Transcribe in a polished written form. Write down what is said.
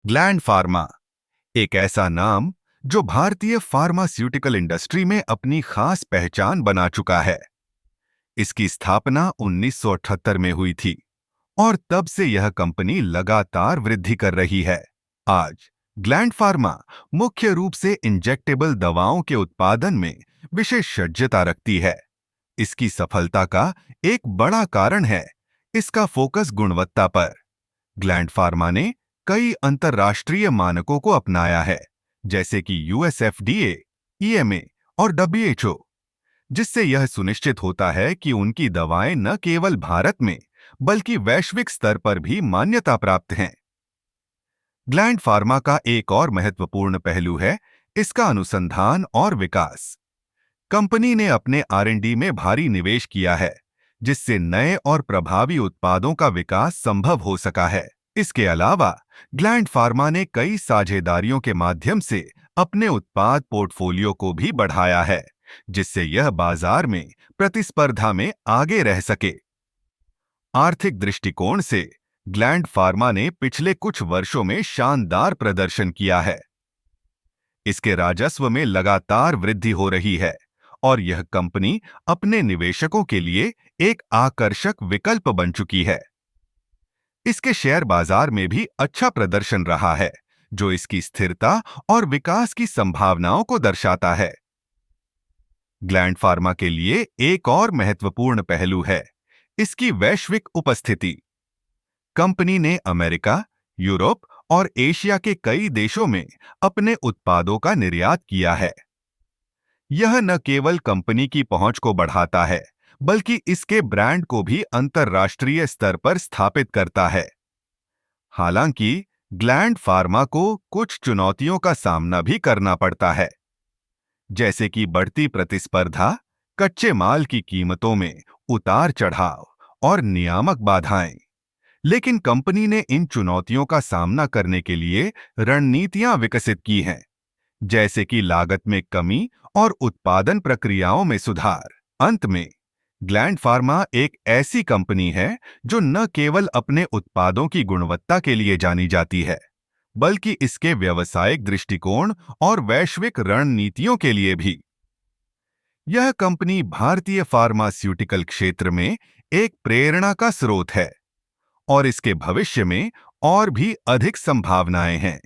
Gland pharma एक ऐसा नाम जो भारतीय फार्मास्यूटिकल इंडस्ट्री में अपनी खास पहचान बना चुका है। इसकी स्थापना 1978 में हुई थी और तब से यह कंपनी लगातार वृद्धि कर रही है। आज ग्लैंड फार्मा मुख्य रूप से इंजेक्टेबल दवाओं के उत्पादन में विशेषज्ञता रखती है। इसकी सफलता का एक बड़ा कारण है इसका फोकस गुणवत्ता पर। ग्लैंड फार्मा ने कई अंतर्राष्ट्रीय मानकों को अपनाया है, जैसे कि यूएसएफडीए, ईएमए और डब्ल्यूएचओ, जिससे यह सुनिश्चित होता है कि उनकी दवाएं न केवल भारत में बल्कि वैश्विक स्तर पर भी मान्यता प्राप्त हैं। ग्लैंड फार्मा का एक और महत्वपूर्ण पहलू है इसका अनुसंधान और विकास। कंपनी ने अपने आर&डी में भारी निवेश किया है, जिससे नए और प्रभावी उत्पादों का विकास संभव हो सका है। इसके अलावा ग्लैंड फार्मा ने कई साझेदारियों के माध्यम से अपने उत्पाद पोर्टफोलियो को भी बढ़ाया है, जिससे यह बाजार में प्रतिस्पर्धा में आगे रह सके। आर्थिक दृष्टिकोण से ग्लैंड फार्मा ने पिछले कुछ वर्षों में शानदार प्रदर्शन किया है। इसके राजस्व में लगातार वृद्धि हो रही है और यह कंपनी अपने निवेशकों के लिए एक आकर्षक विकल्प बन चुकी है। इसके शेयर बाजार में भी अच्छा प्रदर्शन रहा है, जो इसकी स्थिरता और विकास की संभावनाओं को दर्शाता है। ग्लैंड फार्मा के लिए एक और महत्वपूर्ण पहलू है इसकी वैश्विक उपस्थिति। कंपनी ने अमेरिका, यूरोप और एशिया के कई देशों में अपने उत्पादों का निर्यात किया है। यह न केवल कंपनी की पहुंच को बढ़ाता है, बल्कि इसके ब्रांड को भी अंतर्राष्ट्रीय स्तर पर स्थापित करता है। हालांकि ग्लैंड फार्मा को कुछ चुनौतियों का सामना भी करना पड़ता है, जैसे कि बढ़ती प्रतिस्पर्धा, कच्चे माल की कीमतों में उतार चढ़ाव और नियामक बाधाएं। लेकिन कंपनी ने इन चुनौतियों का सामना करने के लिए रणनीतियां विकसित की हैं, जैसे कि लागत में कमी और उत्पादन प्रक्रियाओं में सुधार। अंत में ग्लैंड फार्मा एक ऐसी कंपनी है जो न केवल अपने उत्पादों की गुणवत्ता के लिए जानी जाती है, बल्कि इसके व्यावसायिक दृष्टिकोण और वैश्विक रणनीतियों के लिए भी। यह कंपनी भारतीय फार्मास्यूटिकल क्षेत्र में एक प्रेरणा का स्रोत है और इसके भविष्य में और भी अधिक संभावनाएं हैं।